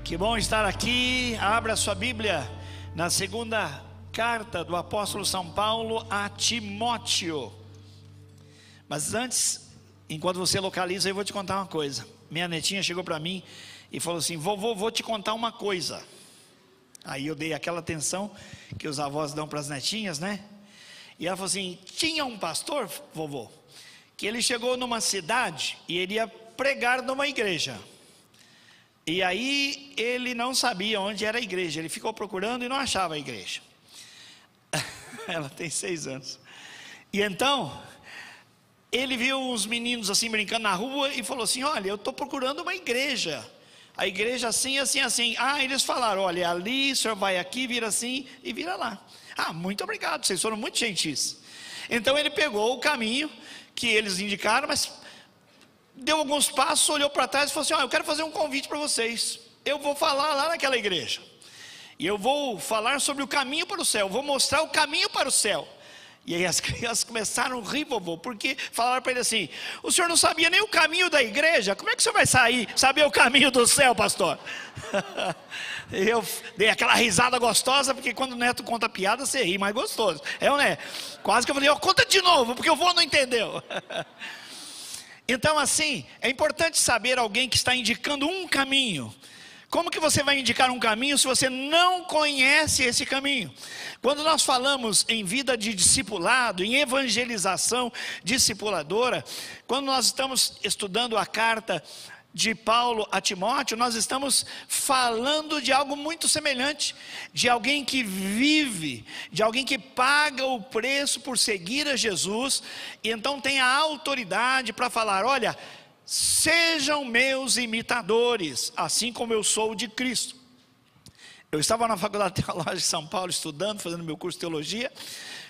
Que bom estar aqui. Abra sua Bíblia na segunda carta do apóstolo São Paulo a Timóteo. Mas antes, enquanto você localiza, eu vou te contar uma coisa. Minha netinha chegou para mim e falou assim: vovô, vou te contar uma coisa. Aí eu dei aquela atenção que os avós dão para as netinhas, né? E ela falou assim: tinha um pastor, vovô, que ele chegou numa cidade e ele ia pregar numa igreja. E aí ele não sabia onde era a igreja, ele ficou procurando e não achava a igreja. Ela tem 6 anos. E então ele viu uns meninos assim brincando na rua e falou assim: olha, eu estou procurando uma igreja. A igreja assim, assim, assim. Ah, eles falaram: olha, ali, o senhor vai aqui, vira assim e vira lá. Ah, muito obrigado, vocês foram muito gentis. Então ele pegou o caminho que eles indicaram, mas deu alguns passos, olhou para trás e falou assim: eu quero fazer um convite para vocês. Eu vou falar lá naquela igreja, e eu vou falar sobre o caminho para o céu, vou mostrar o caminho para o céu. E aí as crianças começaram a rir, vovô, porque falaram para ele assim: o senhor não sabia nem o caminho da igreja, como é que o senhor vai saber o caminho do céu, pastor? Eu dei aquela risada gostosa, porque quando o neto conta piada, você ri mais gostoso, é ou não é? Quase que eu falei: conta de novo, porque o vô não entendeu. Então assim, é importante saber alguém que está indicando um caminho. Como que você vai indicar um caminho se você não conhece esse caminho? Quando nós falamos em vida de discipulado, em evangelização discipuladora, quando nós estamos estudando a carta de Paulo a Timóteo, nós estamos falando de algo muito semelhante, de alguém que vive, de alguém que paga o preço por seguir a Jesus, e então tem a autoridade para falar: olha, sejam meus imitadores, assim como eu sou de Cristo. Eu estava na Faculdade Teológica de São Paulo estudando, fazendo meu curso de teologia,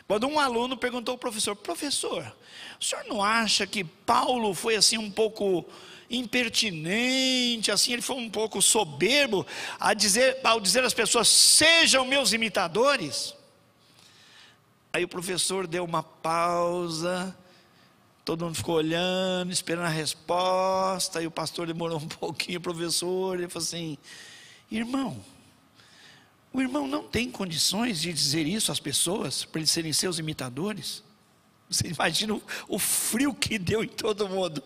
quando um aluno perguntou ao professor: professor, o senhor não acha que Paulo foi assim um pouco impertinente, assim, ele foi um pouco soberbo ao dizer às pessoas: sejam meus imitadores? Aí o professor deu uma pausa, todo mundo ficou olhando, esperando a resposta, e o pastor demorou um pouquinho, o professor, ele falou assim: irmão, o irmão não tem condições de dizer isso às pessoas, para eles serem seus imitadores? Você imagina o frio que deu em todo mundo.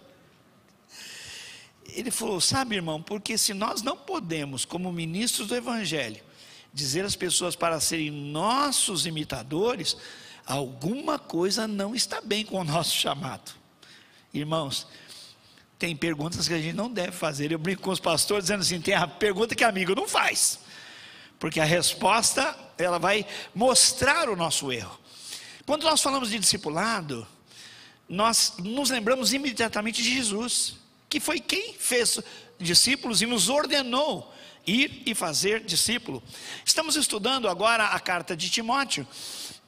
Ele falou: sabe, irmão, porque se nós não podemos, como ministros do evangelho, dizer às pessoas para serem nossos imitadores, alguma coisa não está bem com o nosso chamado. Irmãos, tem perguntas que a gente não deve fazer. Eu brinco com os pastores dizendo assim: tem a pergunta que amigo não faz, porque a resposta, ela vai mostrar o nosso erro. Quando nós falamos de discipulado, nós nos lembramos imediatamente de Jesus, que foi quem fez discípulos e nos ordenou ir e fazer discípulo. Estamos estudando agora a carta de Timóteo,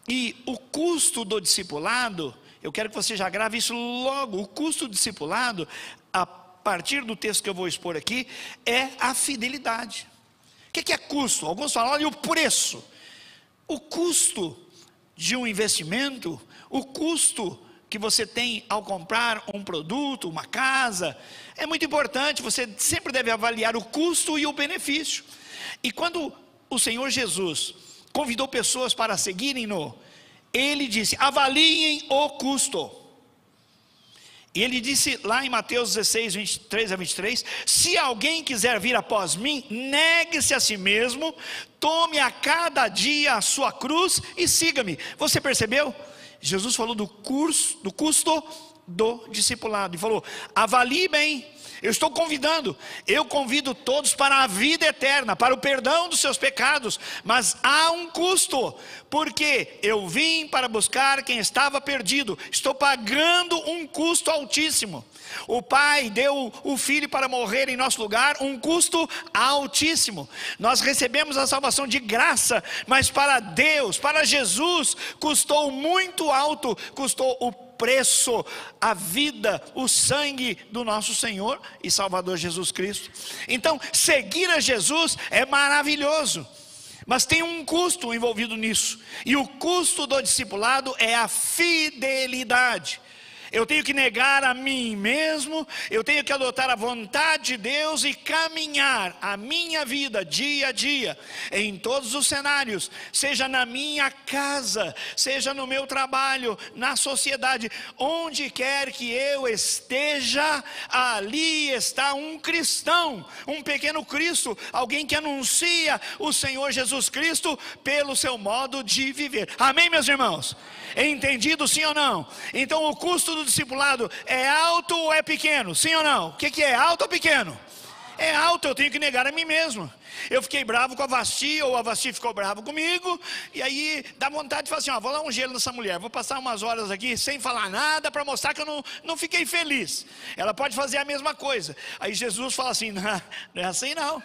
e o custo do discipulado, eu quero que você já grave isso logo. O custo do discipulado, a partir do texto que eu vou expor aqui, é a fidelidade. O que é custo? Alguns falam: olha o preço. O custo de um investimento, o custo que você tem ao comprar um produto, uma casa, é muito importante. Você sempre deve avaliar o custo e o benefício. E quando o Senhor Jesus convidou pessoas para seguirem-no, ele disse: avaliem o custo. E ele disse lá em Mateus 16, 23 a 23: se alguém quiser vir após mim, negue-se a si mesmo, tome a cada dia a sua cruz e siga-me. Você percebeu? Jesus falou do custo do discipulado, e falou: avalie bem. Eu convido todos para a vida eterna, para o perdão dos seus pecados, mas há um custo, porque eu vim para buscar quem estava perdido, estou pagando um custo altíssimo. O Pai deu o Filho para morrer em nosso lugar, um custo altíssimo. Nós recebemos a salvação de graça, mas para Deus, para Jesus, custou muito alto, custou o preço, a vida, o sangue do nosso Senhor e Salvador Jesus Cristo. Então, seguir a Jesus é maravilhoso, mas tem um custo envolvido nisso, e o custo do discipulado é a fidelidade. eu tenho que negar a mim mesmo, eu tenho que adotar a vontade de Deus e caminhar a minha vida dia a dia, em todos os cenários, seja na minha casa, seja no meu trabalho, na sociedade, onde quer que eu esteja, ali está um cristão, um pequeno Cristo, alguém que anuncia o Senhor Jesus Cristo pelo seu modo de viver. Amém, meus irmãos? Entendido, sim ou não? Então o custo do discipulado é alto ou é pequeno? Sim ou não? O que é alto ou pequeno? É alto, eu tenho que negar a mim mesmo. Eu fiquei bravo com a Vasti, ou a Vasti ficou bravo comigo, e aí dá vontade de falar assim, vou dar um gelo nessa mulher, vou passar umas horas aqui sem falar nada, para mostrar que eu não fiquei feliz. Ela pode fazer a mesma coisa. Aí Jesus fala assim, não é assim não.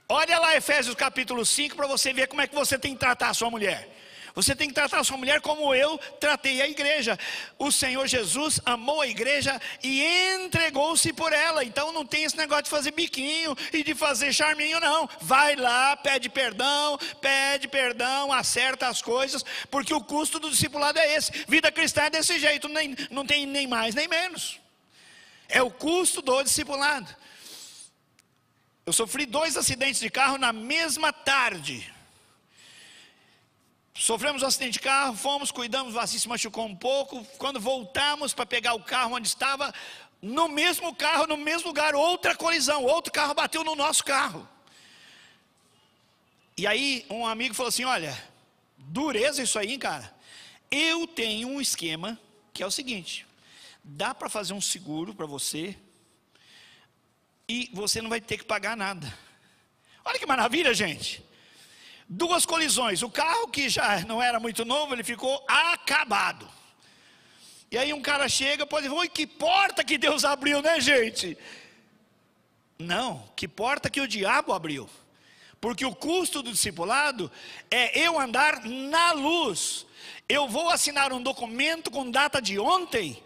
Olha lá Efésios capítulo 5, para você ver como é que você tem que tratar a sua mulher. Você tem que tratar a sua mulher como eu tratei a igreja. O Senhor Jesus amou a igreja e entregou-se por ela. Então não tem esse negócio de fazer biquinho e de fazer charminho, não. Vai lá, pede perdão, acerta as coisas, porque o custo do discipulado é esse. Vida cristã é desse jeito, não tem nem mais nem menos. É o custo do discipulado. Eu sofri 2 acidentes de carro na mesma tarde. Sofremos um acidente de carro, fomos, cuidamos, o Vassi se machucou um pouco. Quando voltamos para pegar o carro onde estava, no mesmo carro, no mesmo lugar, outra colisão, outro carro bateu no nosso carro. E aí um amigo falou assim, olha, dureza isso aí, cara. Eu tenho um esquema que é o seguinte, dá para fazer um seguro para você e você não vai ter que pagar nada. Olha que maravilha, gente. 2 colisões, o carro que já não era muito novo, ele ficou acabado. E aí um cara chega, pode dizer, oi, que porta que Deus abriu, né, gente? Não, que porta que o diabo abriu. Porque o custo do discipulado é eu andar na luz. Eu vou assinar um documento com data de ontem?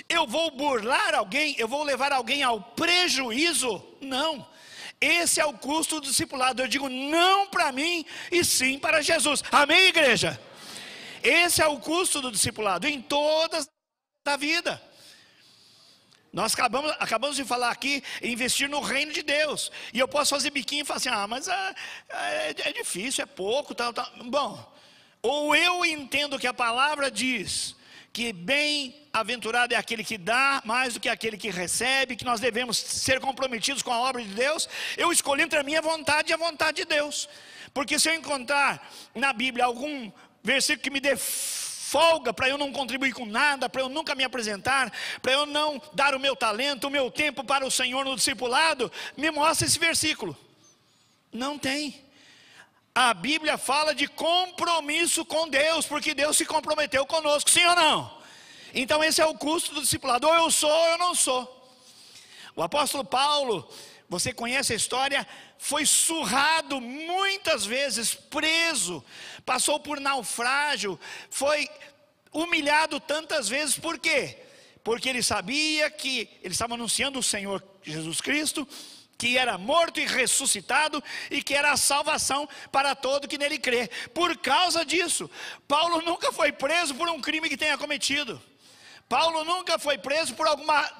Eu vou burlar alguém? Eu vou levar alguém ao prejuízo? Não. Esse é o custo do discipulado. Eu digo não para mim e sim para Jesus. Amém, igreja? Esse é o custo do discipulado em todas a vida. Nós acabamos de falar aqui, investir no reino de Deus. E eu posso fazer biquinho e falar assim, mas é difícil, é pouco, tal. Bom, ou eu entendo que a palavra diz que bem-aventurado é aquele que dá mais do que aquele que recebe, que nós devemos ser comprometidos com a obra de Deus. Eu escolhi entre a minha vontade e a vontade de Deus. Porque se eu encontrar na Bíblia algum versículo que me dê folga para eu não contribuir com nada, para eu nunca me apresentar, para eu não dar o meu talento, o meu tempo para o Senhor no discipulado, me mostra esse versículo. Não tem. A Bíblia fala de compromisso com Deus, porque Deus se comprometeu conosco, sim ou não? Então esse é o custo do discipulado, ou eu sou ou eu não sou. O apóstolo Paulo, você conhece a história, foi surrado muitas vezes, preso, passou por naufrágio, foi humilhado tantas vezes, por quê? Porque ele sabia que ele estava anunciando o Senhor Jesus Cristo, que era morto e ressuscitado, e que era a salvação para todo que nele crê. Por causa disso, Paulo nunca foi preso por um crime que tenha cometido. Paulo nunca foi preso por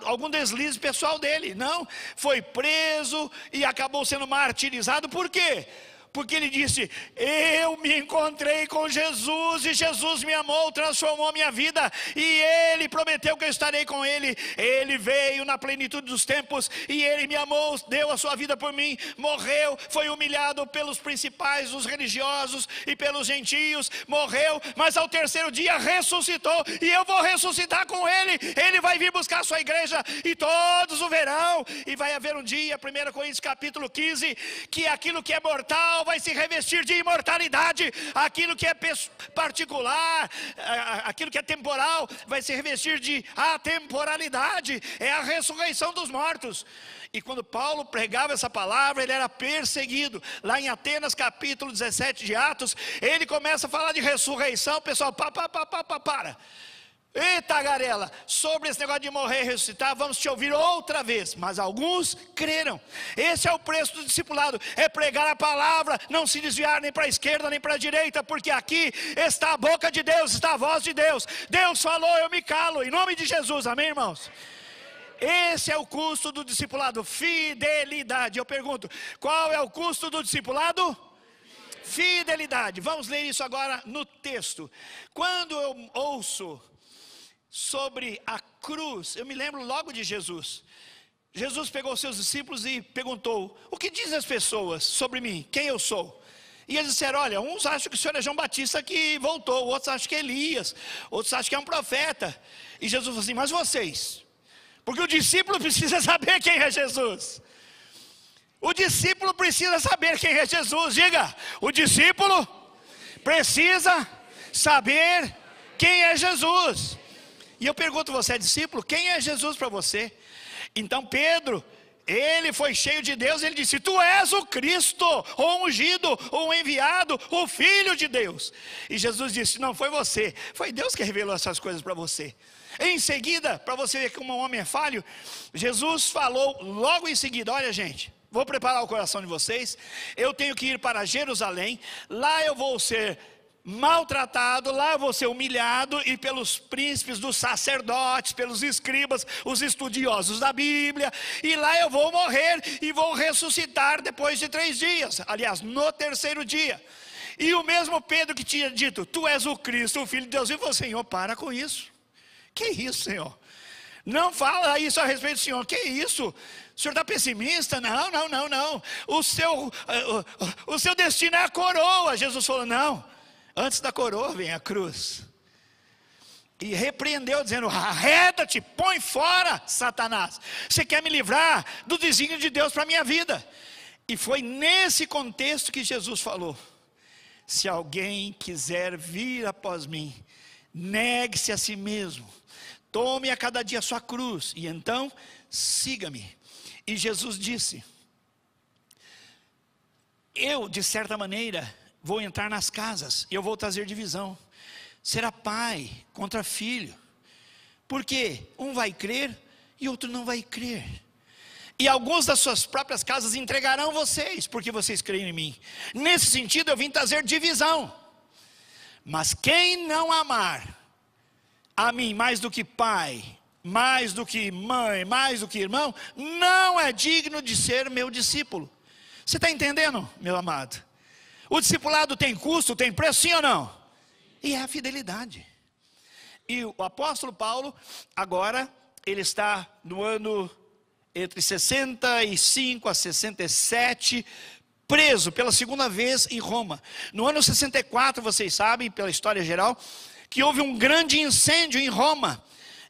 algum deslize pessoal dele. Não, foi preso e acabou sendo martirizado. Por quê? Porque ele disse, eu me encontrei com Jesus e Jesus me amou, transformou a minha vida e Ele prometeu que eu estarei com Ele. Ele veio na plenitude dos tempos e Ele me amou, deu a sua vida por mim, morreu, foi humilhado pelos principais, os religiosos e pelos gentios, morreu, mas ao 3º dia ressuscitou e eu vou ressuscitar com Ele. Ele vai vir buscar a sua igreja e todos o verão, e vai haver um dia, 1 Coríntios capítulo 15, que aquilo que é mortal vai se revestir de imortalidade, aquilo que é particular, aquilo que é temporal, vai se revestir de atemporalidade. É a ressurreição dos mortos. E quando Paulo pregava essa palavra, ele era perseguido. Lá em Atenas capítulo 17 de Atos, ele começa a falar de ressurreição. O pessoal, para. Eita, Garela, sobre esse negócio de morrer e ressuscitar, vamos te ouvir outra vez. Mas alguns creram. Esse é o preço do discipulado, é pregar a palavra, não se desviar nem para a esquerda nem para a direita, porque aqui está a boca de Deus, está a voz de Deus. Deus falou, eu me calo, em nome de Jesus, amém, irmãos? Esse é o custo do discipulado, fidelidade. Eu pergunto, qual é o custo do discipulado? Fidelidade. Vamos ler isso agora no texto. Quando eu ouço sobre a cruz, eu me lembro logo de Jesus. Jesus pegou seus discípulos e perguntou: o que dizem as pessoas sobre mim? Quem eu sou? E eles disseram: olha, uns acham que o senhor é João Batista que voltou, outros acham que é Elias, outros acham que é um profeta. E Jesus falou assim: mas vocês? Porque o discípulo precisa saber quem é Jesus. O discípulo precisa saber quem é Jesus. Diga, o discípulo precisa saber quem é Jesus. E eu pergunto, você é discípulo? Quem é Jesus para você? Então Pedro, ele foi cheio de Deus, ele disse: tu és o Cristo, o ungido, o enviado, o Filho de Deus. E Jesus disse: não foi você, foi Deus que revelou essas coisas para você. Em seguida, para você ver como um homem é falho, Jesus falou logo em seguida: olha, gente, vou preparar o coração de vocês, eu tenho que ir para Jerusalém, lá eu vou ser maltratado, lá eu vou ser humilhado, e pelos príncipes dos sacerdotes, pelos escribas, os estudiosos da Bíblia, e lá eu vou morrer e vou ressuscitar depois de 3 dias, aliás, no 3º dia. E o mesmo Pedro que tinha dito: tu és o Cristo, o Filho de Deus, e falou: Senhor, para com isso. Que isso, Senhor? Não fala isso a respeito do Senhor. Que isso? O senhor está pessimista? Não. O seu destino é a coroa. Jesus falou: não, antes da coroa vem a cruz. E repreendeu, dizendo: arreda-te, põe fora, Satanás. Você quer me livrar do desígnio de Deus para a minha vida. E foi nesse contexto que Jesus falou: se alguém quiser vir após mim, negue-se a si mesmo, tome a cada dia a sua cruz, e então siga-me. E Jesus disse: eu, de certa maneira, vou entrar nas casas, e eu vou trazer divisão. Será pai contra filho, porque um vai crer e outro não vai crer. E alguns das suas próprias casas entregarão vocês, porque vocês creem em mim. Nesse sentido eu vim trazer divisão. Mas quem não amar a mim mais do que pai, mais do que mãe, mais do que irmão, não é digno de ser meu discípulo. Você está entendendo, meu amado? O discipulado tem custo, tem preço, sim ou não? E é a fidelidade. E o apóstolo Paulo, agora, ele está no ano entre 65 a 67, preso pela 2ª vez em Roma. No ano 64, vocês sabem, pela história geral, que houve um grande incêndio em Roma.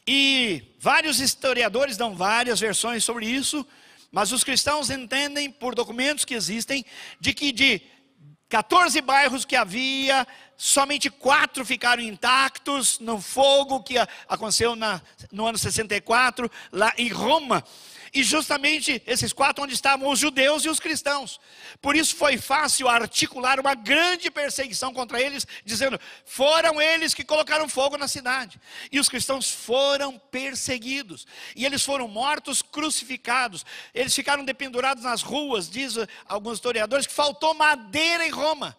E vários historiadores dão várias versões sobre isso, mas os cristãos entendem, por documentos que existem, de que de 14 bairros que havia, somente 4 ficaram intactos no fogo que aconteceu no ano 64, lá em Roma. E justamente esses 4 onde estavam os judeus e os cristãos. Por isso foi fácil articular uma grande perseguição contra eles, dizendo: foram eles que colocaram fogo na cidade. E os cristãos foram perseguidos. E eles foram mortos, crucificados. Eles ficaram dependurados nas ruas. Diz alguns historiadores que faltou madeira em Roma.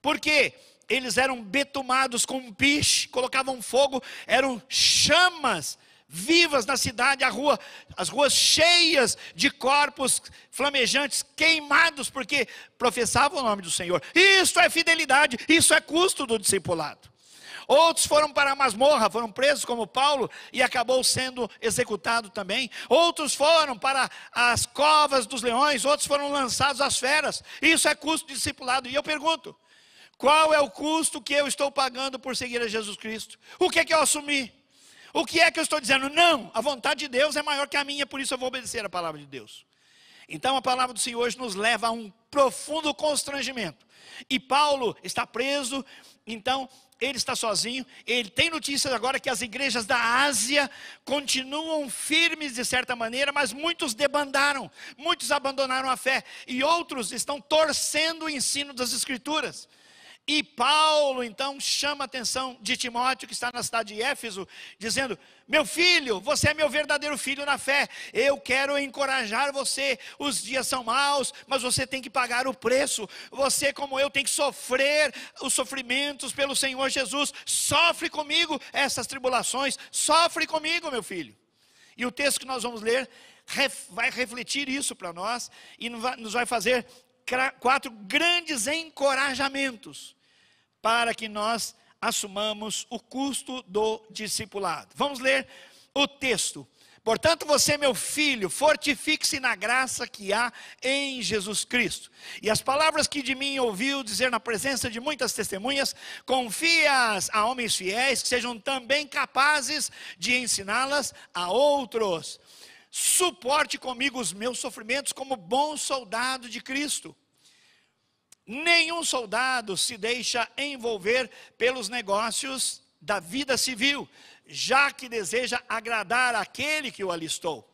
Por quê? Eles eram betumados com piche, colocavam fogo, eram chamas vivas na cidade, as ruas cheias de corpos flamejantes, queimados, porque professavam o nome do Senhor. Isso é fidelidade, isso é custo do discipulado. Outros foram para a masmorra, foram presos como Paulo e acabou sendo executado também. Outros foram para as covas dos leões, outros foram lançados às feras. Isso é custo de discipulado. E eu pergunto: qual é o custo que eu estou pagando por seguir a Jesus Cristo? O que é que eu assumi? O que é que eu estou dizendo? Não, a vontade de Deus é maior que a minha, por isso eu vou obedecer a palavra de Deus. Então a palavra do Senhor hoje nos leva a um profundo constrangimento. E Paulo está preso, então ele está sozinho. Ele tem notícias agora que as igrejas da Ásia continuam firmes de certa maneira, mas muitos debandaram, muitos abandonaram a fé, e outros estão torcendo o ensino das Escrituras. E Paulo então chama a atenção de Timóteo, que está na cidade de Éfeso, dizendo: meu filho, você é meu verdadeiro filho na fé, eu quero encorajar você. Os dias são maus, mas você tem que pagar o preço. Você, como eu, tem que sofrer os sofrimentos pelo Senhor Jesus. Sofre comigo essas tribulações, sofre comigo, meu filho. E o texto que nós vamos ler vai refletir isso para nós e nos vai fazer 4 grandes encorajamentos para que nós assumamos o custo do discipulado. Vamos ler o texto. Portanto, você, meu filho, fortifique-se na graça que há em Jesus Cristo. E as palavras que de mim ouviu dizer na presença de muitas testemunhas, confia-as a homens fiéis, que sejam também capazes de ensiná-las a outros. Suporte comigo os meus sofrimentos como bom soldado de Cristo. Nenhum soldado se deixa envolver pelos negócios da vida civil, já que deseja agradar aquele que o alistou.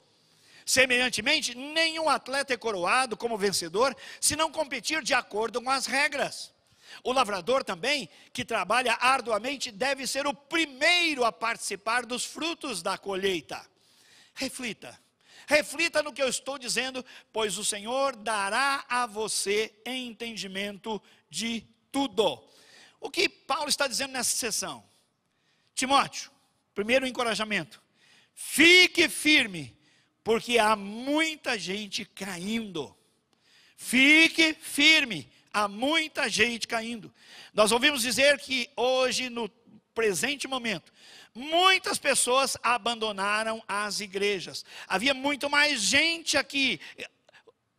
Semelhantemente, nenhum atleta é coroado como vencedor se não competir de acordo com as regras. O lavrador também, que trabalha arduamente, deve ser o primeiro a participar dos frutos da colheita. Reflita no que eu estou dizendo, pois o Senhor dará a você entendimento de tudo. O que Paulo está dizendo nessa sessão? Timóteo, primeiro encorajamento: fique firme, porque há muita gente caindo. Fique firme, há muita gente caindo. Nós ouvimos dizer que hoje, no presente momento, muitas pessoas abandonaram as igrejas. Havia muito mais gente aqui.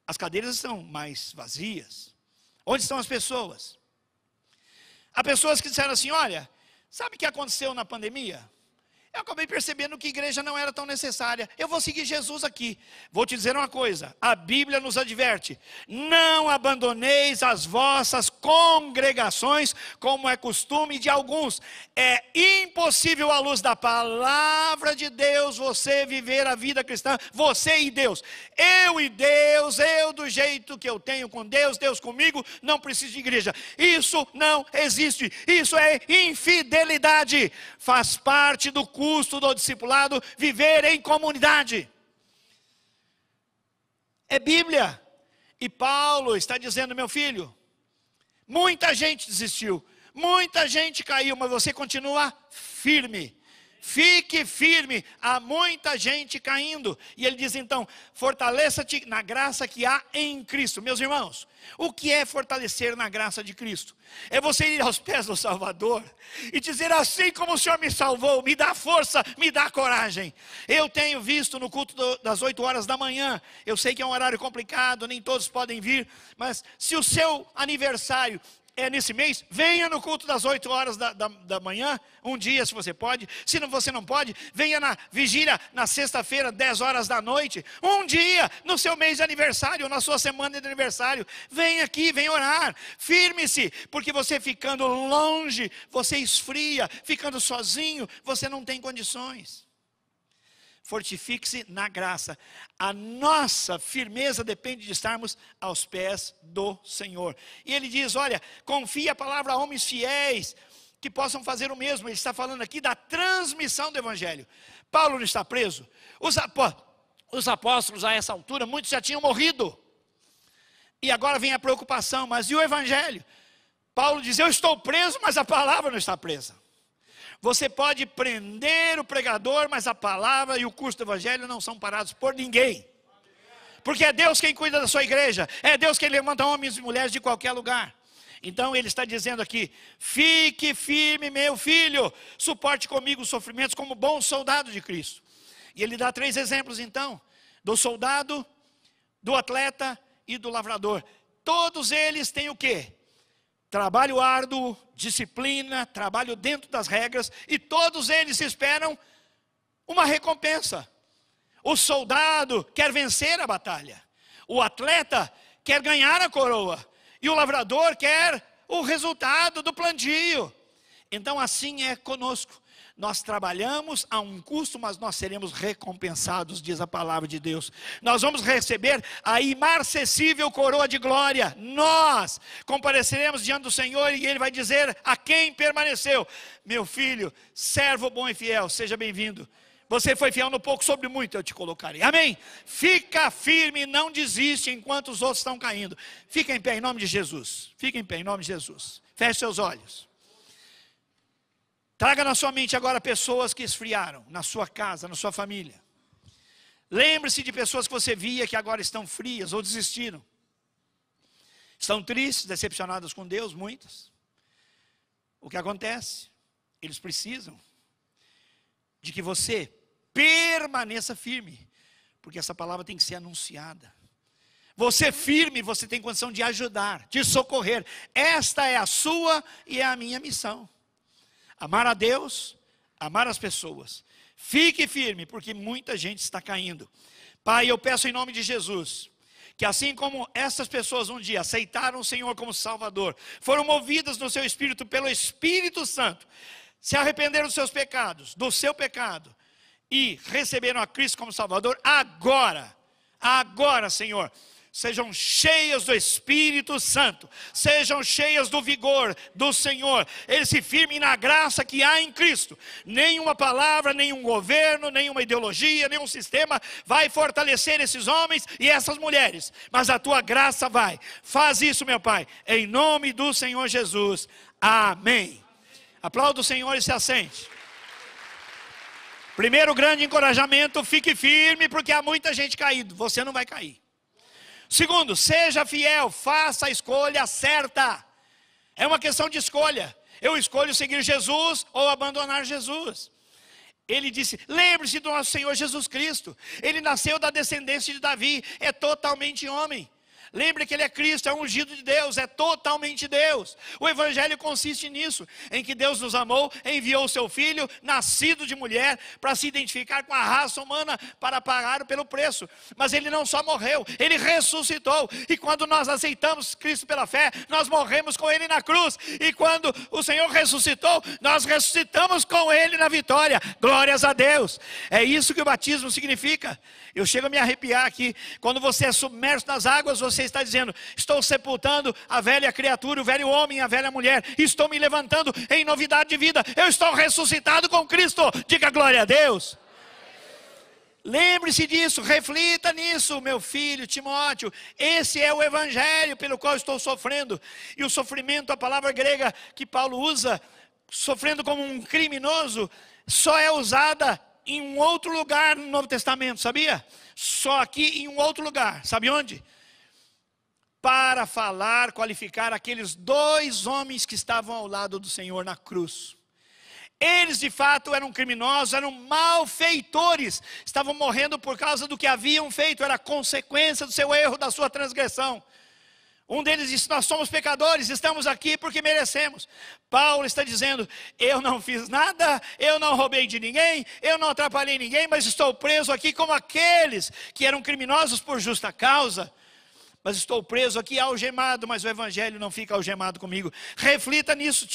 As cadeiras estão mais vazias. Onde estão as pessoas? Há pessoas que disseram assim: olha, sabe o que aconteceu na pandemia? Eu acabei percebendo que a igreja não era tão necessária. Eu vou seguir Jesus aqui. Vou te dizer uma coisa: a Bíblia nos adverte: não abandoneis as vossas congregações, como é costume de alguns. É impossível, à luz da palavra de Deus, você viver a vida cristã, você e Deus. Eu e Deus, eu do jeito que eu tenho com Deus, Deus comigo, não preciso de igreja. Isso não existe. Isso é infidelidade. Faz parte do custo do discipulado viver em comunidade. É Bíblia. E Paulo está dizendo: meu filho, muita gente desistiu, muita gente caiu, mas você continua firme. Fique firme, há muita gente caindo. E ele diz então: fortaleça-te na graça que há em Cristo. Meus irmãos, o que é fortalecer na graça de Cristo? É você ir aos pés do Salvador e dizer: assim como o Senhor me salvou, me dá força, me dá coragem. Eu tenho visto no culto das 8 horas da manhã, eu sei que é um horário complicado, nem todos podem vir, mas se o seu aniversário é nesse mês, venha no culto das 8 horas da manhã, um dia se você pode. Se não, você não pode, venha na vigília na sexta-feira, 10 horas da noite, um dia no seu mês de aniversário, na sua semana de aniversário. Vem aqui, vem orar, firme-se, porque você ficando longe, você esfria, ficando sozinho, você não tem condições. Fortifique-se na graça. A nossa firmeza depende de estarmos aos pés do Senhor. E ele diz: olha, confie a palavra a homens fiéis que possam fazer o mesmo. Ele está falando aqui da transmissão do evangelho. Paulo não está preso. Os apóstolos a essa altura, muitos já tinham morrido. E agora vem a preocupação: mas e o evangelho? Paulo diz: eu estou preso, mas a palavra não está presa. Você pode prender o pregador, mas a palavra e o curso do evangelho não são parados por ninguém. Porque é Deus quem cuida da sua igreja. É Deus quem levanta homens e mulheres de qualquer lugar. Então ele está dizendo aqui: fique firme, meu filho. Suporte comigo os sofrimentos como bom soldado de Cristo. E ele dá 3 exemplos então: do soldado, do atleta e do lavrador. Todos eles têm o quê? Trabalho árduo, disciplina, trabalho dentro das regras, e todos eles esperam uma recompensa. O soldado quer vencer a batalha, o atleta quer ganhar a coroa, e o lavrador quer o resultado do plantio. Então assim é conosco. Nós trabalhamos a um custo, mas nós seremos recompensados, diz a palavra de Deus. Nós vamos receber a imarcessível coroa de glória. Nós compareceremos diante do Senhor e Ele vai dizer a quem permaneceu: meu filho, servo bom e fiel, seja bem-vindo. Você foi fiel no pouco, sobre muito eu te colocarei. Amém? Fica firme, não desiste enquanto os outros estão caindo. Fica em pé em nome de Jesus. Fica em pé em nome de Jesus. Feche seus olhos. Traga na sua mente agora pessoas que esfriaram, na sua casa, na sua família. Lembre-se de pessoas que você via que agora estão frias ou desistiram. Estão tristes, decepcionadas com Deus, muitas. O que acontece? Eles precisam de que você permaneça firme, porque essa palavra tem que ser anunciada. Você firme, você tem condição de ajudar, de socorrer. Esta é a sua e é a minha missão. Amar a Deus, amar as pessoas. Fique firme, porque muita gente está caindo. Pai, eu peço em nome de Jesus, que assim como essas pessoas um dia aceitaram o Senhor como Salvador, foram movidas no seu Espírito pelo Espírito Santo, se arrependeram dos seus pecados, do seu pecado, e receberam a Cristo como Salvador, agora, Senhor, sejam cheias do Espírito Santo, sejam cheias do vigor do Senhor, eles se firmem na graça que há em Cristo. Nenhuma palavra, nenhum governo, nenhuma ideologia, nenhum sistema vai fortalecer esses homens e essas mulheres, mas a tua graça vai. Faz isso, meu Pai, em nome do Senhor Jesus, amém. Aplauda o Senhor e se assente. Primeiro grande encorajamento: fique firme, porque há muita gente caído, você não vai cair. Segundo, seja fiel, faça a escolha certa. É uma questão de escolha. Eu escolho seguir Jesus ou abandonar Jesus. Ele disse: lembre-se do nosso Senhor Jesus Cristo. Ele nasceu da descendência de Davi, é totalmente homem. Lembre que Ele é Cristo, é ungido de Deus, é totalmente Deus. O Evangelho consiste nisso, em que Deus nos amou, enviou o seu Filho, nascido de mulher, para se identificar com a raça humana, para pagar pelo preço. Mas Ele não só morreu, Ele ressuscitou. E quando nós aceitamos Cristo pela fé, nós morremos com Ele na cruz. E quando o Senhor ressuscitou, nós ressuscitamos com Ele na vitória. Glórias a Deus. É isso que o batismo significa. Eu chego a me arrepiar aqui. Quando você é submerso nas águas, você está dizendo: estou sepultando a velha criatura, o velho homem, a velha mulher, estou me levantando em novidade de vida. Eu estou ressuscitado com Cristo. Diga glória a Deus. Lembre-se disso, reflita nisso, meu filho Timóteo. Esse é o Evangelho pelo qual estou sofrendo. E o sofrimento, a palavra grega que Paulo usa, sofrendo como um criminoso, só é usada em um outro lugar no Novo Testamento, sabia? Só aqui em um outro lugar, sabe onde? Para falar, qualificar aqueles dois homens que estavam ao lado do Senhor na cruz. Eles de fato eram criminosos, eram malfeitores, estavam morrendo por causa do que haviam feito, era consequência do seu erro, da sua transgressão. Um deles disse: nós somos pecadores, estamos aqui porque merecemos. Paulo está dizendo: eu não fiz nada, eu não roubei de ninguém, eu não atrapalhei ninguém, mas estou preso aqui como aqueles que eram criminosos por justa causa. Mas estou preso aqui algemado, mas o Evangelho não fica algemado comigo. Reflita nisso,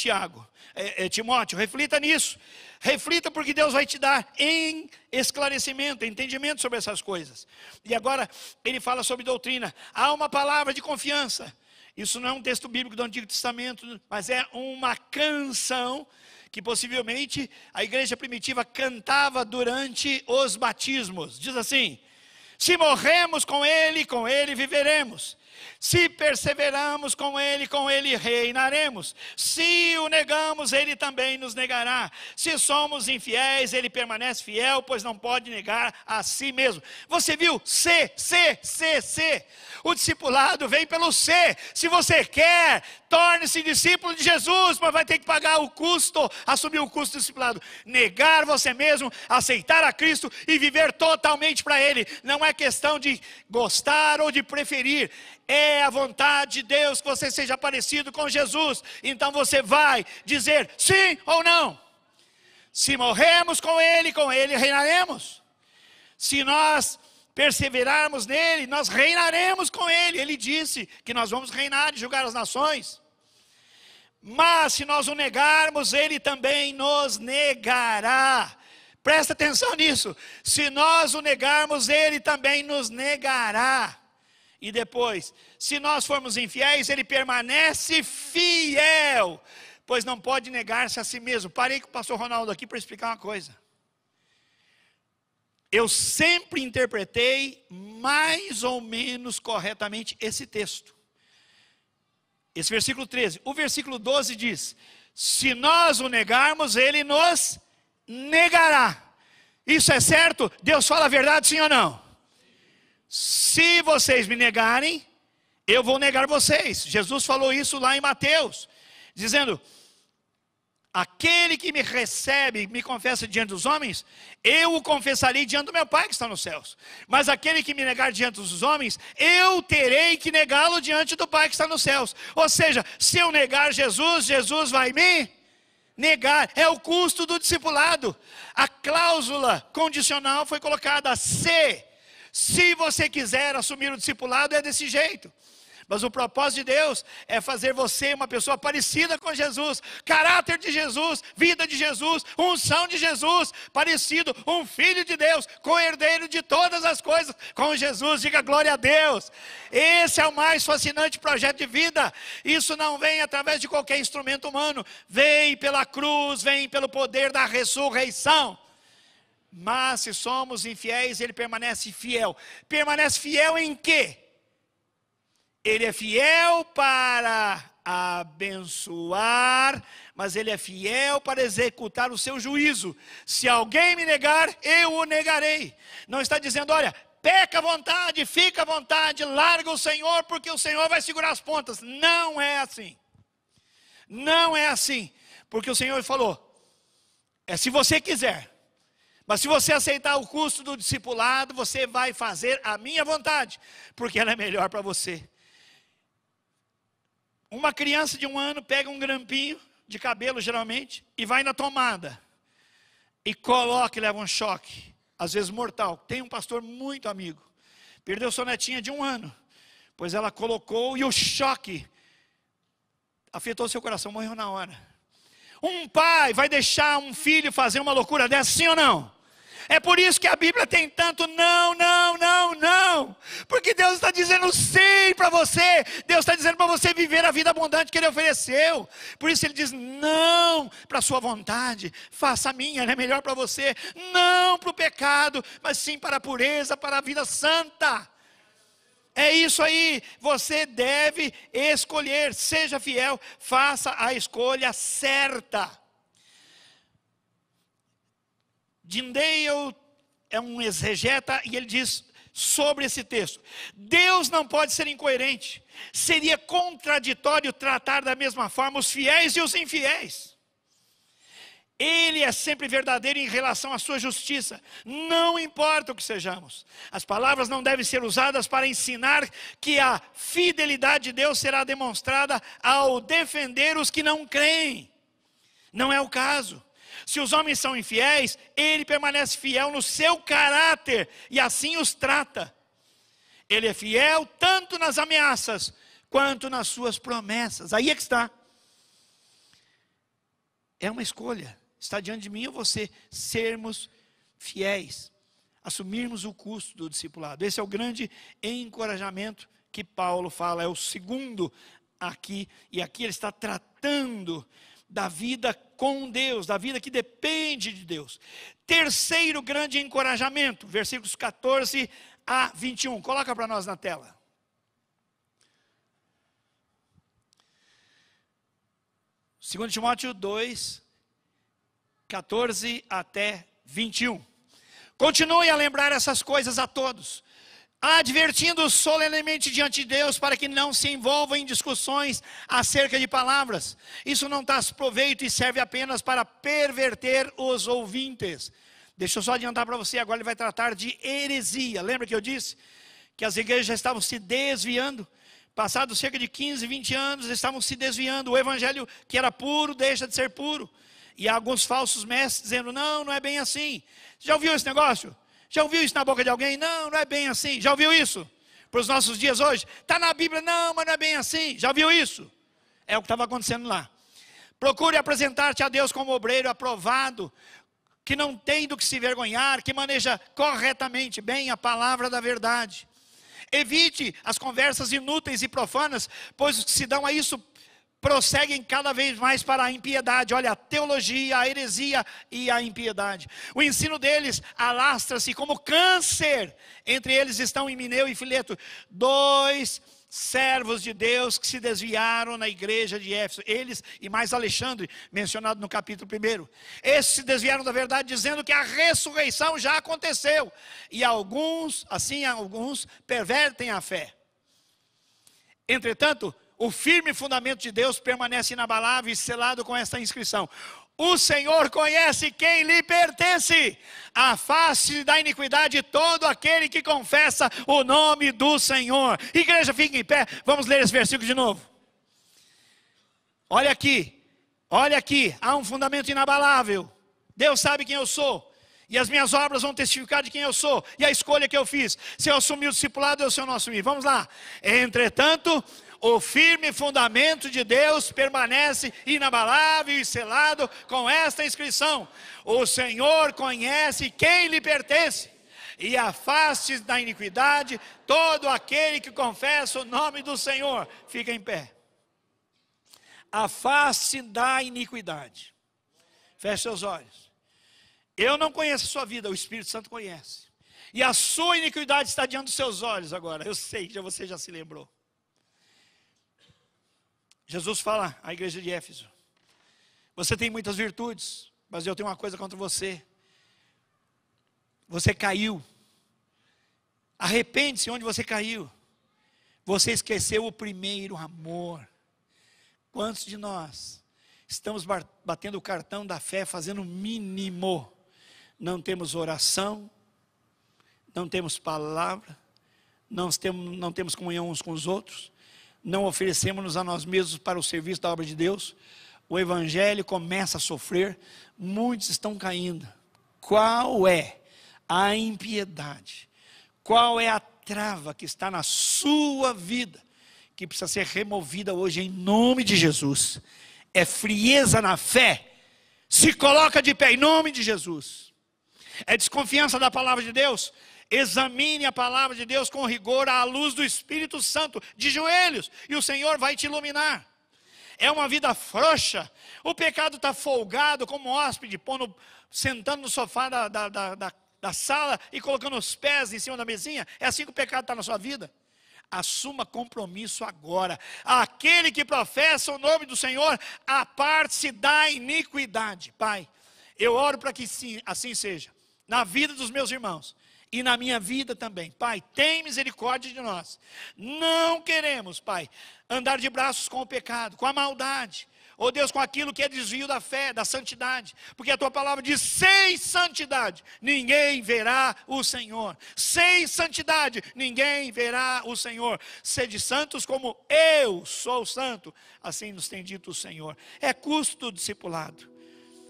Timóteo, reflita nisso. Reflita, porque Deus vai te dar em esclarecimento, entendimento sobre essas coisas. E agora ele fala sobre doutrina. Há uma palavra de confiança. Isso não é um texto bíblico do Antigo Testamento, mas é uma canção que possivelmente a igreja primitiva cantava durante os batismos. Diz assim: se morremos com Ele viveremos. Se perseveramos com Ele reinaremos. Se o negamos, Ele também nos negará. Se somos infiéis, Ele permanece fiel, pois não pode negar a si mesmo. Você viu? C. O discipulado vem pelo C. Se você quer, torne-se discípulo de Jesus, mas vai ter que pagar o custo, assumir o custo do discipulado. Negar você mesmo, aceitar a Cristo e viver totalmente para Ele. Não é questão de gostar ou de preferir. É a vontade de Deus que você seja parecido com Jesus. Então você vai dizer sim ou não. Se morremos com Ele reinaremos. Se nós perseverarmos nele, nós reinaremos com Ele. Ele disse que nós vamos reinar e julgar as nações. Mas se nós o negarmos, ele também nos negará. Presta atenção nisso. Se nós o negarmos, ele também nos negará. E depois, se nós formos infiéis, ele permanece fiel, pois não pode negar-se a si mesmo. Parei com o pastor Ronaldo aqui para explicar uma coisa. Eu sempre interpretei mais ou menos corretamente esse texto. Esse versículo 13. O versículo 12 diz: se nós o negarmos, ele nos negará. Isso é certo? Deus fala a verdade, sim ou não? Se vocês me negarem, eu vou negar vocês. Jesus falou isso lá em Mateus, dizendo: aquele que me recebe, me confessa diante dos homens, eu o confessarei diante do meu Pai que está nos céus. Mas aquele que me negar diante dos homens, eu terei que negá-lo diante do Pai que está nos céus. Ou seja, se eu negar Jesus, Jesus vai me negar. É o custo do discipulado. A cláusula condicional foi colocada: se você quiser assumir o discipulado, é desse jeito. Mas o propósito de Deus é fazer você uma pessoa parecida com Jesus, caráter de Jesus, vida de Jesus, unção de Jesus, parecido, um filho de Deus, co-herdeiro de todas as coisas com Jesus. Diga glória a Deus. Esse é o mais fascinante projeto de vida. Isso não vem através de qualquer instrumento humano, vem pela cruz, vem pelo poder da ressurreição. Mas se somos infiéis, ele permanece fiel. Permanece fiel em quê? Ele é fiel para abençoar, mas ele é fiel para executar o seu juízo. Se alguém me negar, eu o negarei. Não está dizendo: olha, peca à vontade, fica à vontade, larga o Senhor, porque o Senhor vai segurar as pontas. Não é assim. Não é assim. Porque o Senhor falou: se você quiser. Mas se você aceitar o custo do discipulado, você vai fazer a minha vontade, porque ela é melhor para você. Uma criança de 1 ano pega um grampinho de cabelo, geralmente, e vai na tomada. E coloca e leva um choque, às vezes mortal. Tem um pastor muito amigo, perdeu sua netinha de 1 ano, pois ela colocou e o choque afetou seu coração, morreu na hora. Um pai vai deixar um filho fazer uma loucura dessa, sim ou não? É por isso que a Bíblia tem tanto não, não, não, não. Porque Deus está dizendo sim para você. Deus está dizendo para você viver a vida abundante que Ele ofereceu. Por isso Ele diz não para a sua vontade. Faça a minha, ela é melhor para você. Não para o pecado, mas sim para a pureza, para a vida santa. É isso aí. Você deve escolher. Seja fiel, faça a escolha certa. Tyndale é um exegeta e ele diz sobre esse texto: Deus não pode ser incoerente. Seria contraditório tratar da mesma forma os fiéis e os infiéis. Ele é sempre verdadeiro em relação à sua justiça, não importa o que sejamos. As palavras não devem ser usadas para ensinar que a fidelidade de Deus será demonstrada ao defender os que não creem. Não é o caso. Se os homens são infiéis, ele permanece fiel no seu caráter e assim os trata. Ele é fiel tanto nas ameaças quanto nas suas promessas. Aí é que está. É uma escolha. Está diante de mim ou você sermos fiéis, assumirmos o custo do discipulado. Esse é o grande encorajamento que Paulo fala. É o segundo aqui. E aqui ele está tratando da vida com Deus, da vida que depende de Deus. Terceiro grande encorajamento, versículos 14 a 21. Coloca para nós na tela. Segundo Timóteo 2, 14 até 21. Continue a lembrar essas coisas a todos, advertindo solenemente diante de Deus para que não se envolvam em discussões acerca de palavras. Isso não traz proveito e serve apenas para perverter os ouvintes. Deixa eu só adiantar para você, agora ele vai tratar de heresia. Lembra que eu disse que as igrejas já estavam se desviando? Passados cerca de 15, 20 anos, estavam se desviando. O evangelho que era puro deixa de ser puro. E há alguns falsos mestres dizendo: não, não é bem assim. Já ouviu esse negócio? Já ouviu isso na boca de alguém? Não, não é bem assim. Já ouviu isso? Para os nossos dias hoje? Está na Bíblia? Não, mas não é bem assim. Já ouviu isso? É o que estava acontecendo lá. Procure apresentar-te a Deus como obreiro aprovado, que não tem do que se vergonhar, que maneja corretamente bem a palavra da verdade. Evite as conversas inúteis e profanas, pois os que se dão a isso prosseguem cada vez mais para a impiedade. Olha, a teologia, a heresia e a impiedade. O ensino deles alastra-se como câncer. Entre eles estão Himeneu e Fileto, dois servos de Deus que se desviaram na igreja de Éfeso. Eles e mais Alexandre, mencionado no capítulo 1. Esses se desviaram da verdade, dizendo que a ressurreição já aconteceu. E alguns pervertem a fé. Entretanto, o firme fundamento de Deus permanece inabalável e selado com esta inscrição: o Senhor conhece quem lhe pertence. Afaste da iniquidade todo aquele que confessa o nome do Senhor. Igreja, fique em pé. Vamos ler esse versículo de novo. Olha aqui. Há um fundamento inabalável. Deus sabe quem eu sou. E as minhas obras vão testificar de quem eu sou. E a escolha que eu fiz. Se eu assumir o discipulado ou se eu não assumir. Vamos lá. Entretanto, o firme fundamento de Deus permanece inabalável e selado com esta inscrição: o Senhor conhece quem lhe pertence. E afaste da iniquidade todo aquele que confessa o nome do Senhor. Fica em pé. Afaste da iniquidade. Feche seus olhos. Eu não conheço a sua vida, o Espírito Santo conhece. E a sua iniquidade está diante dos seus olhos agora. Eu sei que você já se lembrou. Jesus fala à igreja de Éfeso: você tem muitas virtudes, mas eu tenho uma coisa contra você. Você caiu. Arrepende-se onde você caiu. Você esqueceu o primeiro amor. Quantos de nós estamos batendo o cartão da fé, fazendo o mínimo? Não temos oração, não temos palavra, não temos comunhão uns com os outros, não oferecemos-nos a nós mesmos para o serviço da obra de Deus. O evangelho começa a sofrer, muitos estão caindo. Qual é a impiedade? Qual é a trava que está na sua vida, que precisa ser removida hoje em nome de Jesus? É frieza na fé. Se coloca de pé em nome de Jesus. É desconfiança da palavra de Deus. Examine a palavra de Deus com rigor à luz do Espírito Santo, de joelhos, e o Senhor vai te iluminar. É uma vida frouxa. O pecado está folgado como hóspede, sentando no sofá da sala e colocando os pés em cima da mesinha. É assim que o pecado está na sua vida. Assuma compromisso agora. Aquele que professa o nome do Senhor, aparte-se da iniquidade. Pai, eu oro para que sim, assim seja, na vida dos meus irmãos e na minha vida também. Pai, tem misericórdia de nós. Não queremos, Pai, andar de braços com o pecado, com a maldade. Oh Deus, com aquilo que é desvio da fé, da santidade. Porque a tua palavra diz: sem santidade ninguém verá o Senhor. Sem santidade ninguém verá o Senhor. Sede santos como eu sou santo. Assim nos tem dito o Senhor. É custo do discipulado.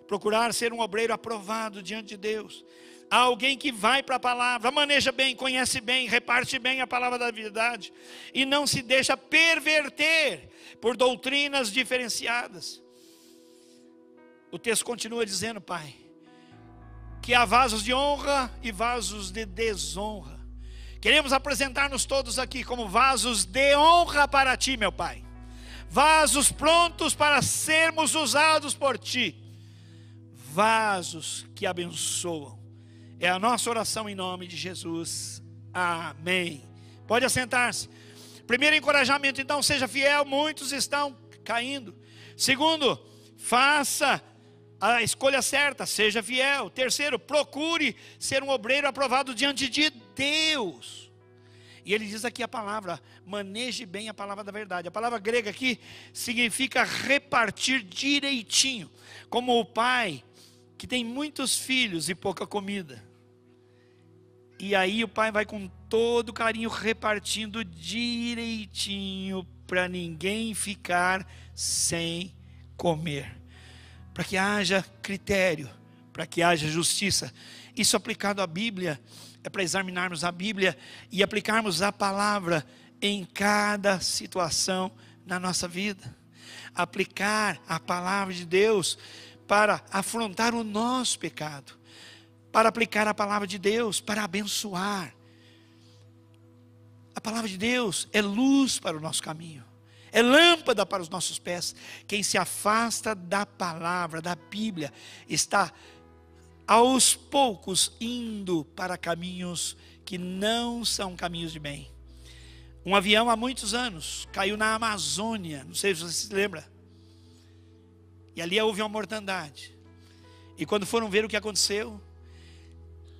Procurar ser um obreiro aprovado diante de Deus. Alguém que vai para a palavra, maneja bem, conhece bem, reparte bem a palavra da verdade. E não se deixa perverter por doutrinas diferenciadas. O texto continua dizendo, Pai, que há vasos de honra e vasos de desonra. Queremos apresentar-nos todos aqui como vasos de honra para Ti, meu Pai. Vasos prontos para sermos usados por Ti. Vasos que abençoam. É a nossa oração em nome de Jesus. Amém. Pode assentar-se. Primeiro encorajamento, então, seja fiel. Muitos estão caindo. Segundo, faça a escolha certa, seja fiel. Terceiro, procure ser um obreiro aprovado diante de Deus. E ele diz aqui a palavra: maneje bem a palavra da verdade. A palavra grega aqui significa repartir direitinho. Como o pai que tem muitos filhos e pouca comida. E aí o pai vai com todo carinho repartindo direitinho para ninguém ficar sem comer. Para que haja critério, para que haja justiça. Isso aplicado à Bíblia, é para examinarmos a Bíblia e aplicarmos a palavra em cada situação na nossa vida. aplicar a palavra de Deus para afrontar o nosso pecado, para aplicar a palavra de Deus para abençoar. A palavra de Deus é luz para o nosso caminho, é lâmpada para os nossos pés. Quem se afasta da palavra, da Bíblia, está aos poucos indo para caminhos que não são caminhos de bem. Um avião há muitos anos caiu na Amazônia, não sei se você se lembra, e ali houve uma mortandade. E quando foram ver o que aconteceu,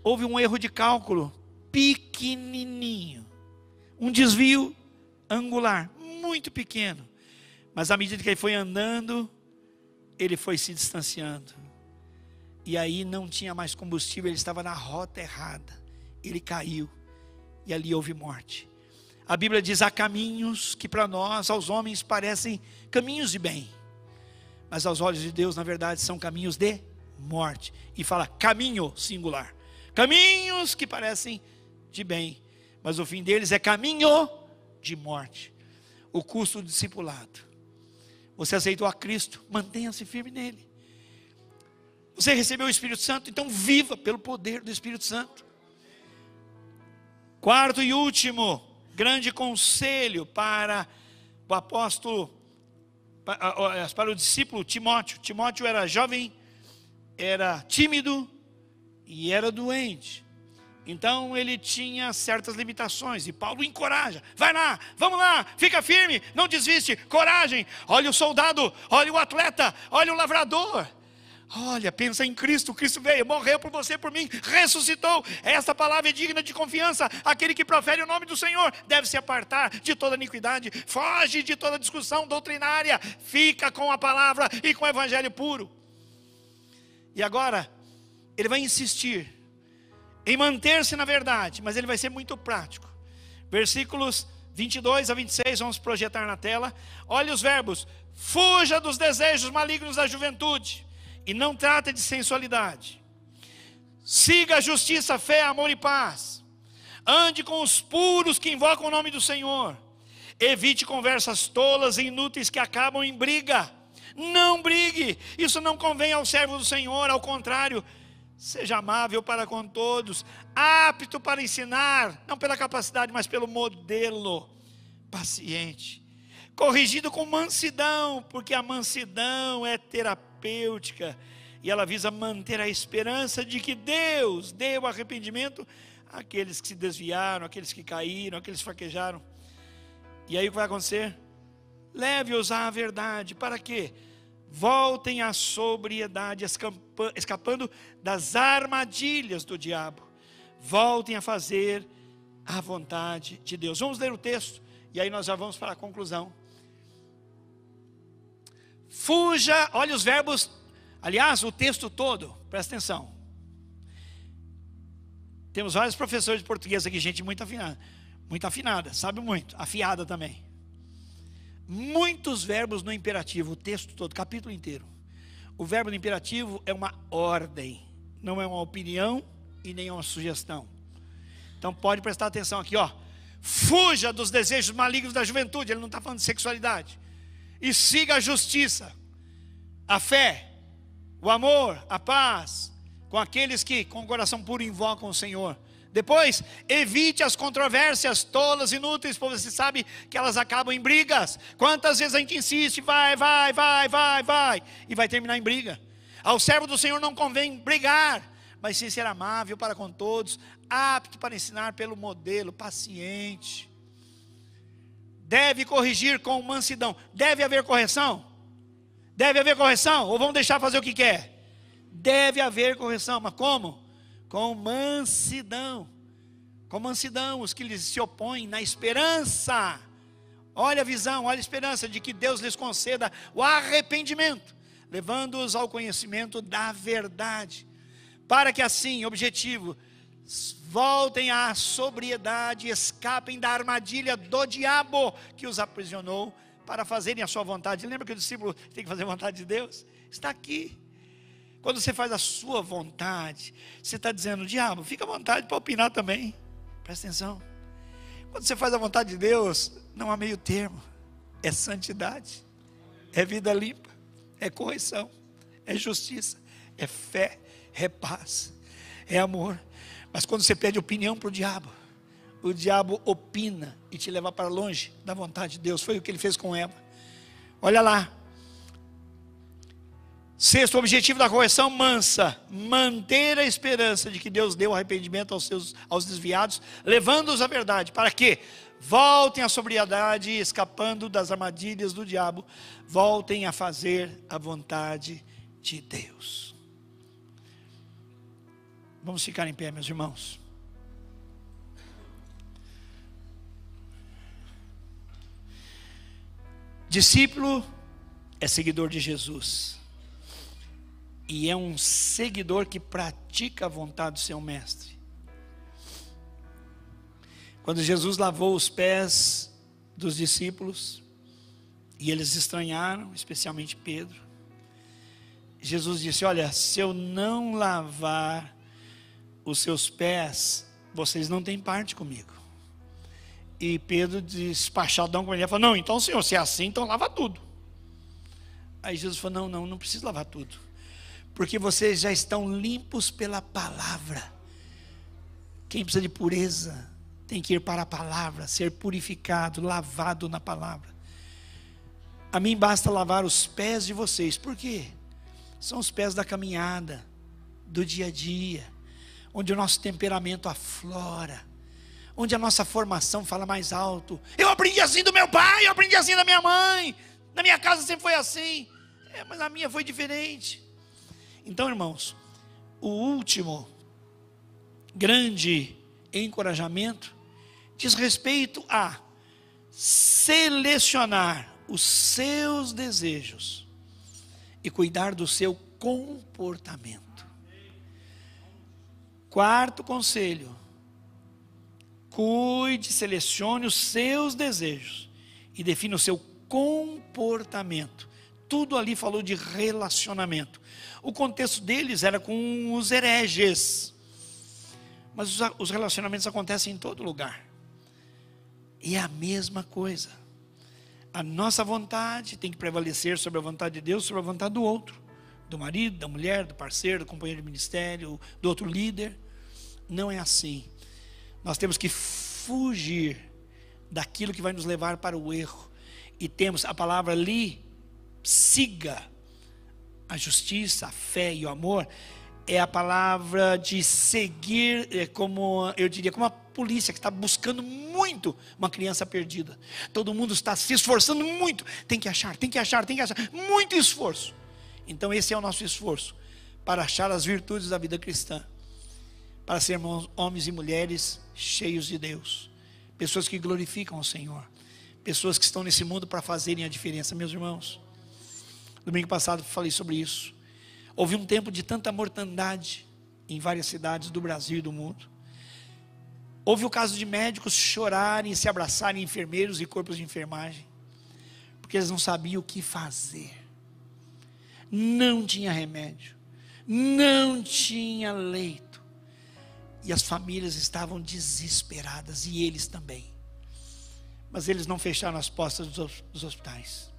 houve um erro de cálculo pequenininho, um desvio angular muito pequeno, mas à medida que ele foi andando, ele foi se distanciando, e aí não tinha mais combustível, ele estava na rota errada, ele caiu, e ali houve morte. A Bíblia diz: há caminhos que para nós, aos homens, parecem caminhos de bem, mas aos olhos de Deus, na verdade, são caminhos de morte. E fala caminho singular, caminhos que parecem de bem, mas o fim deles é caminho de morte. O custo do discipulado. Você aceitou a Cristo, mantenha-se firme nele. Você recebeu o Espírito Santo, então viva pelo poder do Espírito Santo. Quarto e último grande conselho para o apóstolo, para o discípulo Timóteo. Timóteo era jovem, era tímido e era doente. Então ele tinha certas limitações, e Paulo encoraja: vai lá, vamos lá, fica firme, não desiste, coragem. Olha o soldado, olha o atleta, olha o lavrador. Olha, pensa em Cristo, Cristo veio, morreu por você, por mim, ressuscitou. Esta palavra é digna de confiança. Aquele que profere o nome do Senhor deve se apartar de toda iniquidade, foge de toda discussão doutrinária, fica com a palavra e com o evangelho puro. E agora, ele vai insistir em manter-se na verdade, mas ele vai ser muito prático. Versículos 22 a 26, vamos projetar na tela. Olha os verbos: fuja dos desejos malignos da juventude, e não trata de sensualidade. Siga a justiça, fé, amor e paz. Ande com os puros que invocam o nome do Senhor. Evite conversas tolas e inúteis que acabam em briga. Não brigue, isso não convém ao servo do Senhor. Ao contrário, seja amável para com todos, apto para ensinar, não pela capacidade, mas pelo modelo, paciente, corrigido com mansidão, porque a mansidão é terapêutica, e ela visa manter a esperança de que Deus deu arrependimento àqueles que se desviaram, àqueles que caíram, àqueles que fraquejaram. E aí o que vai acontecer? Leve-os à verdade. Para quê? Voltem à sobriedade, escapando das armadilhas do diabo. Voltem a fazer a vontade de Deus. Vamos ler o texto, e aí nós já vamos para a conclusão. Fuja, olha os verbos, aliás, o texto todo, presta atenção. Temos vários professores de português aqui, gente muito afinada, sabe muito, afiada também. Muitos verbos no imperativo, o texto todo, capítulo inteiro. O verbo no imperativo é uma ordem, não é uma opinião e nem uma sugestão. Então pode prestar atenção aqui, ó. Fuja dos desejos malignos da juventude, ele não está falando de sexualidade. E siga a justiça, a fé, o amor, a paz, com aqueles que com o coração puro invocam o Senhor. Depois, evite as controvérsias tolas, inúteis, pois você sabe que elas acabam em brigas. Quantas vezes a gente insiste, vai, e vai terminar em briga. Ao servo do Senhor não convém brigar, mas sim ser amável para com todos, apto para ensinar pelo modelo, paciente. Deve corrigir com mansidão. Deve haver correção? Deve haver correção? Ou vamos deixar fazer o que quer? Deve haver correção, mas como? Com mansidão. Com mansidão, os que lhes se opõem na esperança. Olha a visão, olha a esperança de que Deus lhes conceda o arrependimento, levando-os ao conhecimento da verdade, para que assim, objetivo, voltem à sobriedade, escapem da armadilha do diabo que os aprisionou para fazerem a sua vontade. Lembra que o discípulo tem que fazer a vontade de Deus? Está aqui. Quando você faz a sua vontade, você está dizendo: diabo, fica à vontade para opinar também. Presta atenção. Quando você faz a vontade de Deus, não há meio termo. É santidade. é vida limpa, é correção, é justiça, é fé, é paz, é amor. Mas quando você pede opinião para o diabo opina e te leva para longe da vontade de Deus. Foi o que ele fez com Eva. Olha lá. Sexto, o objetivo da correção mansa: manter a esperança de que Deus deu arrependimento aos desviados, levando-os à verdade. Para quê? Voltem à sobriedade, escapando das armadilhas do diabo. Voltem a fazer a vontade de Deus. Vamos ficar em pé, meus irmãos. Discípulo é seguidor de Jesus. E é um seguidor que pratica a vontade do seu mestre. Quando Jesus lavou os pés dos discípulos, e eles estranharam, especialmente Pedro, Jesus disse: olha, se eu não lavar os seus pés, vocês não têm parte comigo. E Pedro, despachadão com ele, falou: não, então senhor, se é assim, então lava tudo. Aí Jesus falou: não precisa lavar tudo, porque vocês já estão limpos pela palavra. Quem precisa de pureza tem que ir para a palavra, ser purificado, lavado na palavra. A mim basta lavar os pés de vocês. Por quê? São os pés da caminhada, do dia a dia, onde o nosso temperamento aflora, onde a nossa formação fala mais alto. Eu aprendi assim do meu pai, eu aprendi assim da minha mãe, na minha casa sempre foi assim, mas a minha foi diferente. Então, irmãos, o último grande encorajamento diz respeito a selecionar os seus desejos e cuidar do seu comportamento. Quarto conselho: cuide, selecione os seus desejos e defina o seu comportamento. Tudo ali falou de relacionamento. O contexto deles era com os hereges, mas os relacionamentos acontecem em todo lugar. E é a mesma coisa. A nossa vontade tem que prevalecer sobre a vontade de Deus, sobre a vontade do outro, do marido, da mulher, do parceiro, do companheiro de ministério, do outro líder. Não é assim. Nós temos que fugir daquilo que vai nos levar para o erro. E temos a palavra ali, siga a justiça, a fé e o amor. É a palavra de seguir, como eu diria, como a polícia que está buscando muito uma criança perdida. Todo mundo está se esforçando muito. Tem que achar, tem que achar, tem que achar. Muito esforço. Então esse é o nosso esforço para achar as virtudes da vida cristã, para sermos homens e mulheres cheios de Deus, pessoas que glorificam o Senhor, pessoas que estão nesse mundo para fazerem a diferença. Meus irmãos, domingo passado falei sobre isso. Houve um tempo de tanta mortandade em várias cidades do Brasil e do mundo. Houve o caso de médicos chorarem e se abraçarem, enfermeiros e corpos de enfermagem, porque eles não sabiam o que fazer. Não tinha remédio, não tinha leito, e as famílias estavam desesperadas, e eles também. Mas eles não fecharam as portas dos hospitais,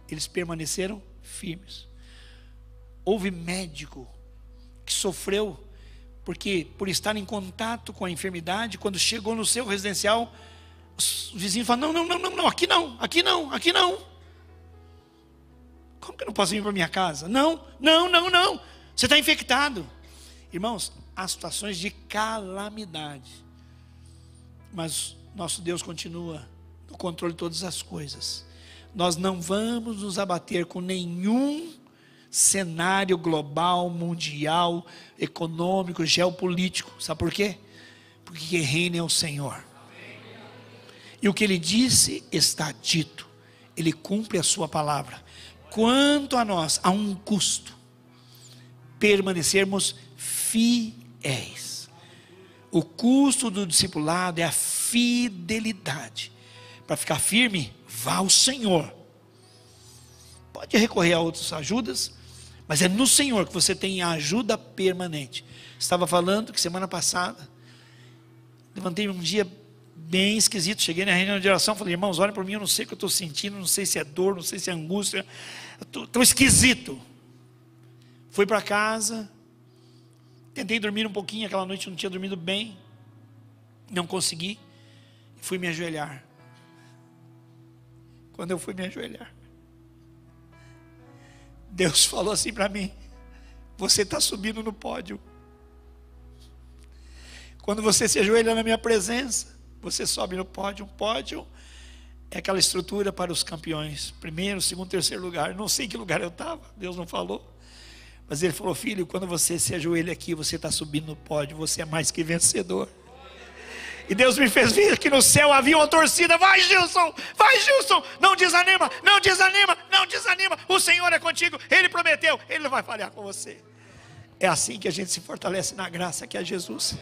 eles permaneceram firmes. Houve médico que sofreu, porque por estar em contato com a enfermidade, quando chegou no seu residencial, os vizinhos falaram: não, aqui não. Como que eu não posso vir para minha casa? Não, você está infectado. Irmãos, há situações de calamidade, mas nosso Deus continua no controle de todas as coisas. Nós não vamos nos abater com nenhum cenário global, mundial, econômico, geopolítico. Sabe por quê? Porque quem reina é o Senhor. E o que Ele disse está dito. Ele cumpre a sua palavra. Quanto a nós, há um custo permanecermos fiéis. O custo do discipulado é a fidelidade. Para ficar firme, vá ao Senhor. Pode recorrer a outras ajudas, mas é no Senhor que você tem a ajuda permanente. Estava falando que semana passada levantei um dia bem esquisito. Cheguei na reunião de oração, falei: irmãos, olhem por mim, eu não sei o que eu estou sentindo, não sei se é dor, não sei se é angústia, estou esquisito. Fui para casa, tentei dormir um pouquinho, aquela noite eu não tinha dormido bem, não consegui, fui me ajoelhar. Quando eu fui me ajoelhar, Deus falou assim para mim: você está subindo no pódio. Quando você se ajoelha na minha presença, você sobe no pódio. Um pódio é aquela estrutura para os campeões, primeiro, segundo, terceiro lugar. Não sei em que lugar eu estava, Deus não falou, mas Ele falou: filho, quando você se ajoelha aqui, você está subindo no pódio, você é mais que vencedor. E Deus me fez ver que no céu havia uma torcida: vai Gilson, não desanima, não desanima, não desanima, o Senhor é contigo, Ele prometeu, Ele não vai falhar com você. É assim que a gente se fortalece na graça que é Jesus.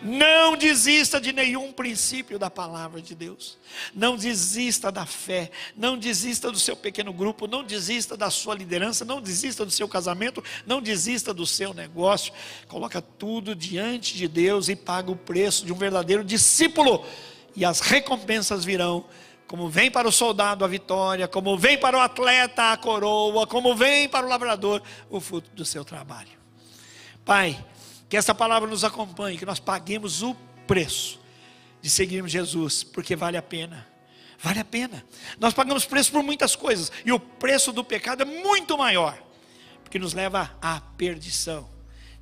Não desista de nenhum princípio da palavra de Deus. Não desista da fé. Não desista do seu pequeno grupo. Não desista da sua liderança. Não desista do seu casamento. Não desista do seu negócio. Coloca tudo diante de Deus e paga o preço de um verdadeiro discípulo. E as recompensas virão. Como vem para o soldado a vitória, como vem para o atleta a coroa, como vem para o lavrador o fruto do seu trabalho. Pai, que essa palavra nos acompanhe, que nós paguemos o preço de seguirmos Jesus, porque vale a pena. Vale a pena. Nós pagamos preço por muitas coisas, e o preço do pecado é muito maior, porque nos leva à perdição,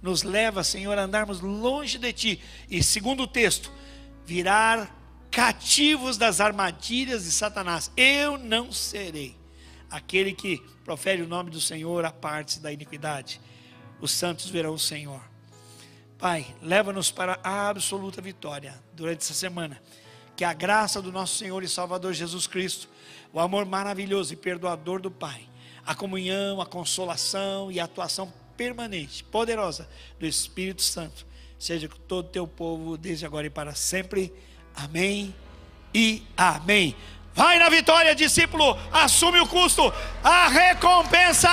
nos leva, Senhor, a andarmos longe de Ti, e segundo o texto, virar cativos das armadilhas de Satanás. Eu não serei aquele que profere o nome do Senhor, aparte-se da iniquidade. Os santos verão o Senhor. Pai, leva-nos para a absoluta vitória durante essa semana. Que a graça do nosso Senhor e Salvador Jesus Cristo, o amor maravilhoso e perdoador do Pai, a comunhão, a consolação e a atuação permanente, poderosa do Espírito Santo, seja com todo o teu povo, desde agora e para sempre. Amém e amém. Vai na vitória, discípulo, assume o custo, a recompensa.